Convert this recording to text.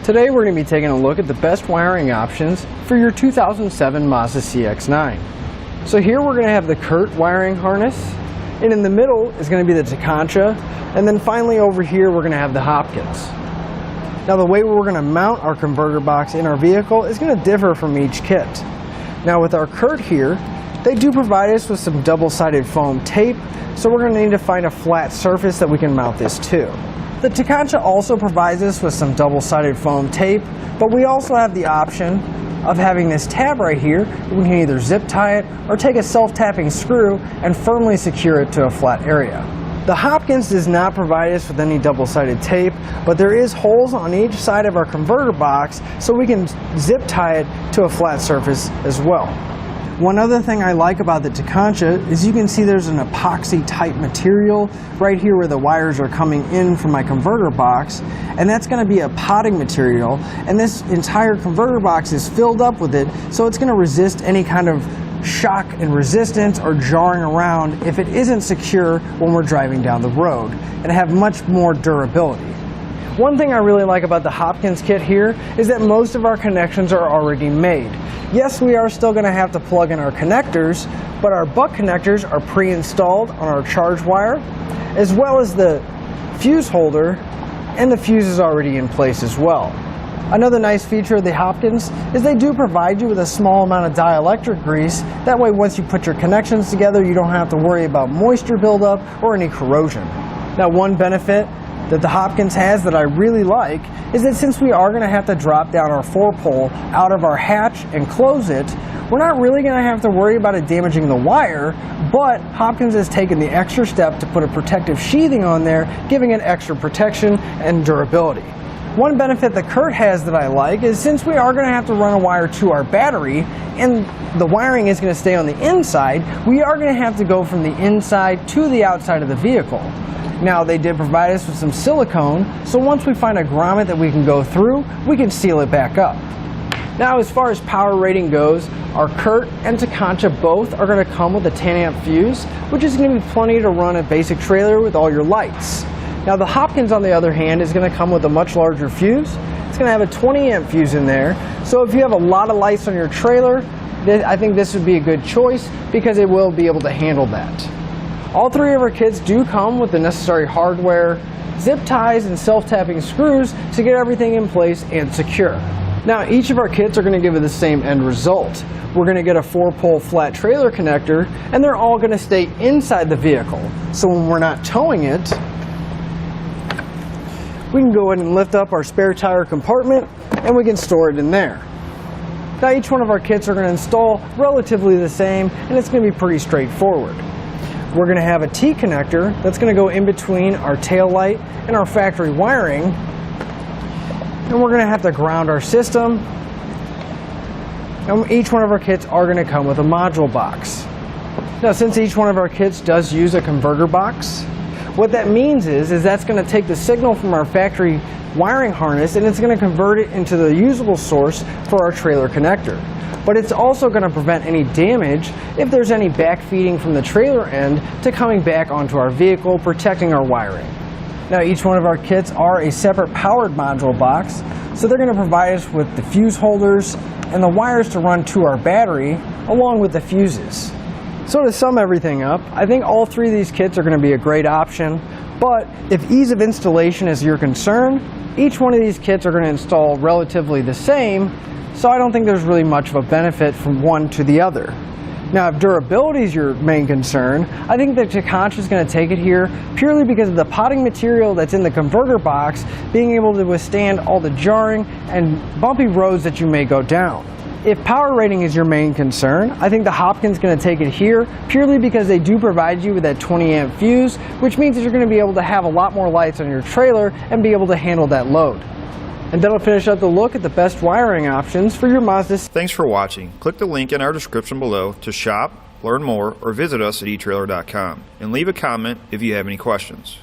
Today we're going to be taking a look at the best wiring options for your 2007 Mazda CX-9. So here we're going to have the Curt wiring harness, and in the middle is going to be the Tekonsha, and then finally over here we're going to have the Hopkins. Now the way we're going to mount our converter box in our vehicle is going to differ from each kit. Now with our Curt here, they do provide us with some double-sided foam tape, so we're going to need to find a flat surface that we can mount this to. The Tekonsha also provides us with some double-sided foam tape, but we also have the option of having this tab right here. We can either zip tie it or take a self-tapping screw and firmly secure it to a flat area. The Hopkins does not provide us with any double-sided tape, but there is holes on each side of our converter box, so we can zip tie it to a flat surface as well. One other thing I like about the Tekonsha is you can see there's an epoxy type material right here where the wires are coming in from my converter box, and that's going to be a potting material, and this entire converter box is filled up with it, so it's going to resist any kind of shock and resistance or jarring around if it isn't secure when we're driving down the road, and have much more durability. One thing I really like about the Hopkins kit here is that most of our connections are already made. Yes, we are still going to have to plug in our connectors, but our butt connectors are pre-installed on our charge wire, as well as the fuse holder, and the fuse is already in place as well. Another nice feature of the Hopkins is they do provide you with a small amount of dielectric grease. That way once you put your connections together, you don't have to worry about moisture buildup or any corrosion. Now one benefit that the Hopkins has that I really like is that since we are going to have to drop down our 4-pole out of our hatch and close it, we're not really going to have to worry about it damaging the wire, but Hopkins has taken the extra step to put a protective sheathing on there, giving it extra protection and durability. One benefit that Curt has that I like is since we are going to have to run a wire to our battery and the wiring is going to stay on the inside, we are going to have to go from the inside to the outside of the vehicle. Now they did provide us with some silicone, so once we find a grommet that we can go through, we can seal it back up. Now as far as power rating goes, our Curt and Tekonsha both are going to come with a 10 amp fuse, which is going to be plenty to run a basic trailer with all your lights. Now the Hopkins on the other hand is going to come with a much larger fuse. It's going to have a 20 amp fuse in there, so if you have a lot of lights on your trailer, I think this would be a good choice because it will be able to handle that. All three of our kits do come with the necessary hardware, zip ties, and self-tapping screws to get everything in place and secure. Now each of our kits are going to give it the same end result. We're going to get a 4-pole flat trailer connector, and they're all going to stay inside the vehicle. So when we're not towing it, we can go ahead and lift up our spare tire compartment and we can store it in there. Now each one of our kits are going to install relatively the same, and it's going to be pretty straightforward. We're going to have a T connector that's going to go in between our tail light and our factory wiring, and we're going to have to ground our system, and each one of our kits are going to come with a module box. Now since each one of our kits does use a converter box, what that means is that's going to take the signal from our factory wiring harness and it's going to convert it into the usable source for our trailer connector. But it's also going to prevent any damage if there's any backfeeding from the trailer end to coming back onto our vehicle, protecting our wiring. Now each one of our kits are a separate powered module box, so they're going to provide us with the fuse holders and the wires to run to our battery along with the fuses. So to sum everything up, I think all three of these kits are going to be a great option, but if ease of installation is your concern, each one of these kits are going to install relatively the same, so I don't think there's really much of a benefit from one to the other. Now if durability is your main concern, I think that Tekonsha is going to take it here purely because of the potting material that's in the converter box being able to withstand all the jarring and bumpy roads that you may go down. If power rating is your main concern, I think the Hopkins is going to take it here purely because they do provide you with that 20 amp fuse, which means that you're going to be able to have a lot more lights on your trailer and be able to handle that load. And that'll finish up the look at the best wiring options for your Mazda. Thanks for watching. Click the link in our description below to shop, learn more, or visit us at etrailer.com and leave a comment if you have any questions.